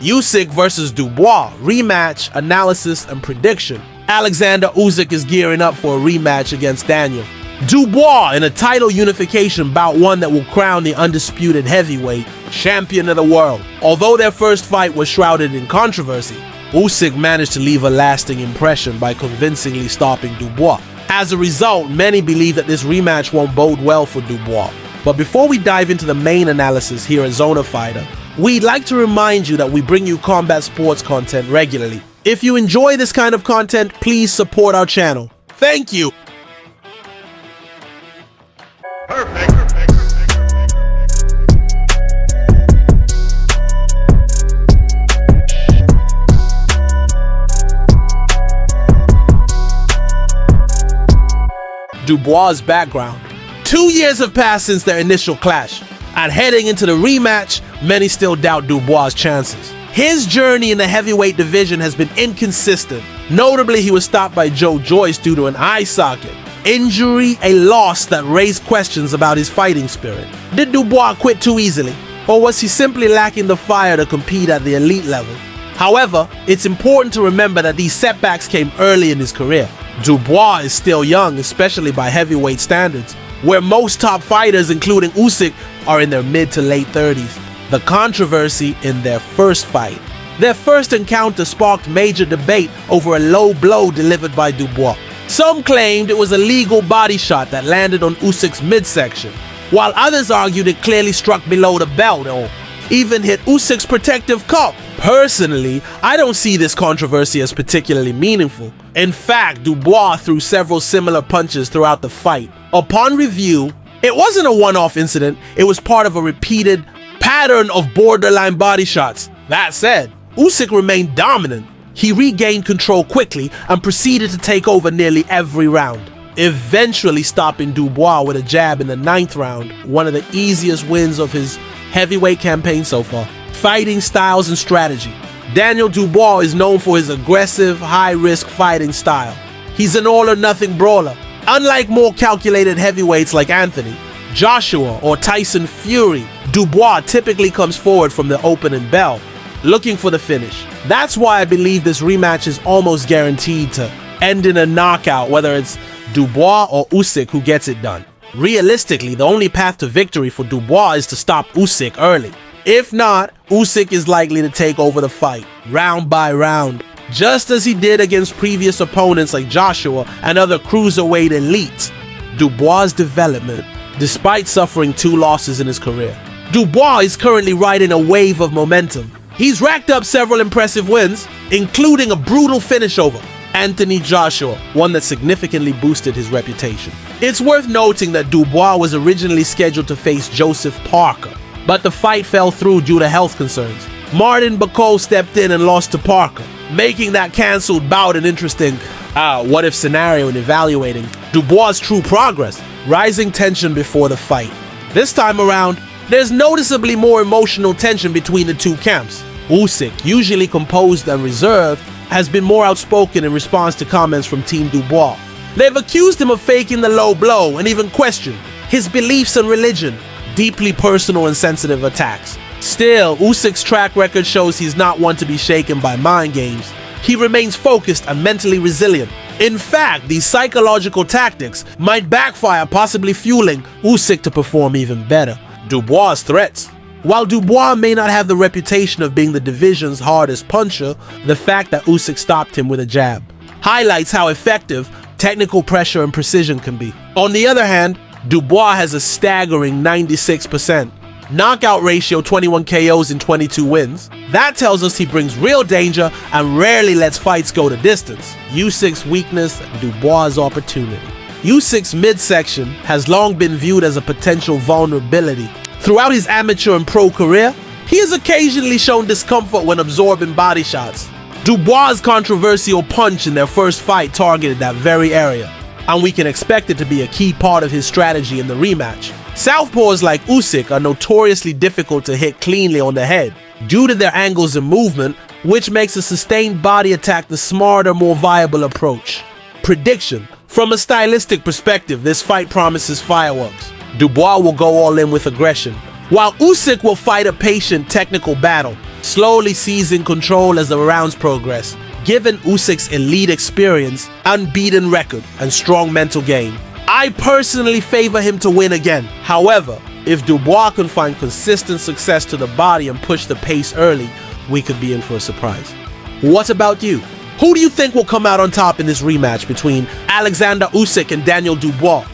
Usyk versus Dubois, rematch, analysis, and prediction. Alexander Usyk is gearing up for a rematch against Daniel Dubois in a title unification bout, one that will crown the undisputed heavyweight champion of the world. Although their first fight was shrouded in controversy, Usyk managed to leave a lasting impression by convincingly stopping Dubois. As a result, many believe that this rematch won't bode well for Dubois. But before we dive into the main analysis here at Zona Fighter, we'd like to remind you that we bring you combat sports content regularly. If you enjoy this kind of content, please support our channel. Thank you! Perfect. Dubois' background. 2 years have passed since their initial clash, and heading into the rematch, many still doubt Dubois' chances. His journey in the heavyweight division has been inconsistent. Notably, he was stopped by Joe Joyce due to an eye socket. Injury, a loss that raised questions about his fighting spirit. Did Dubois quit too easily, or was he simply lacking the fire to compete at the elite level? However, it's important to remember that these setbacks came early in his career. Dubois is still young, especially by heavyweight standards, where most top fighters, including Usyk, are in their mid to late 30s. The controversy in their first fight. Their first encounter sparked major debate over a low blow delivered by Dubois. Some claimed it was a legal body shot that landed on Usyk's midsection, while others argued it clearly struck below the belt or even hit Usyk's protective cup. Personally, I don't see this controversy as particularly meaningful. In fact, Dubois threw several similar punches throughout the fight. Upon review, it wasn't a one-off incident, it was part of a repeated pattern of borderline body shots. That said, Usyk remained dominant. He regained control quickly and proceeded to take over nearly every round, eventually stopping Dubois with a jab in the 9th round, one of the easiest wins of his heavyweight campaign so far. Fighting styles and strategy. Daniel Dubois is known for his aggressive, high-risk fighting style. He's an all-or-nothing brawler. Unlike more calculated heavyweights like Anthony, Joshua, or Tyson Fury, Dubois typically comes forward from the opening bell, looking for the finish. That's why I believe this rematch is almost guaranteed to end in a knockout, whether it's Dubois or Usyk who gets it done. Realistically, the only path to victory for Dubois is to stop Usyk early. If not, Usyk is likely to take over the fight, round by round, just as he did against previous opponents like Joshua and other cruiserweight elites. Dubois' development, despite suffering 2 losses in his career. Dubois is currently riding a wave of momentum. He's racked up several impressive wins, including a brutal finish over Anthony Joshua, one that significantly boosted his reputation. It's worth noting that Dubois was originally scheduled to face Joseph Parker, but the fight fell through due to health concerns. Martin Bacot stepped in and lost to Parker, making that cancelled bout an interesting what-if scenario in evaluating Dubois' true progress. Rising tension before the fight. This time around, there's noticeably more emotional tension between the two camps. Usyk, usually composed and reserved, has been more outspoken in response to comments from Team Dubois. They've accused him of faking the low blow and even questioned his beliefs and religion, deeply personal and sensitive attacks. Still, Usyk's track record shows he's not one to be shaken by mind games. He remains focused and mentally resilient. In fact, these psychological tactics might backfire, possibly fueling Usyk to perform even better. Dubois' threats. While Dubois may not have the reputation of being the division's hardest puncher, the fact that Usyk stopped him with a jab highlights how effective technical pressure and precision can be. On the other hand, Dubois has a staggering 96% knockout ratio, 21 KOs in 22 wins. That tells us he brings real danger and rarely lets fights go to distance. Usyk's weakness and Dubois' opportunity. Usyk's midsection has long been viewed as a potential vulnerability. Throughout his amateur and pro career, he has occasionally shown discomfort when absorbing body shots. Dubois' controversial punch in their first fight targeted that very area, and we can expect it to be a key part of his strategy in the rematch. Southpaws like Usyk are notoriously difficult to hit cleanly on the head due to their angles and movement, which makes a sustained body attack the smarter, more viable approach. Prediction. From a stylistic perspective, this fight promises fireworks. Dubois will go all in with aggression, while Usyk will fight a patient, technical battle, slowly seizing control as the rounds progress. Given Usyk's elite experience, unbeaten record, and strong mental game, I personally favor him to win again. However, if Dubois can find consistent success to the body and push the pace early, we could be in for a surprise. What about you? Who do you think will come out on top in this rematch between Alexander Usyk and Daniel Dubois?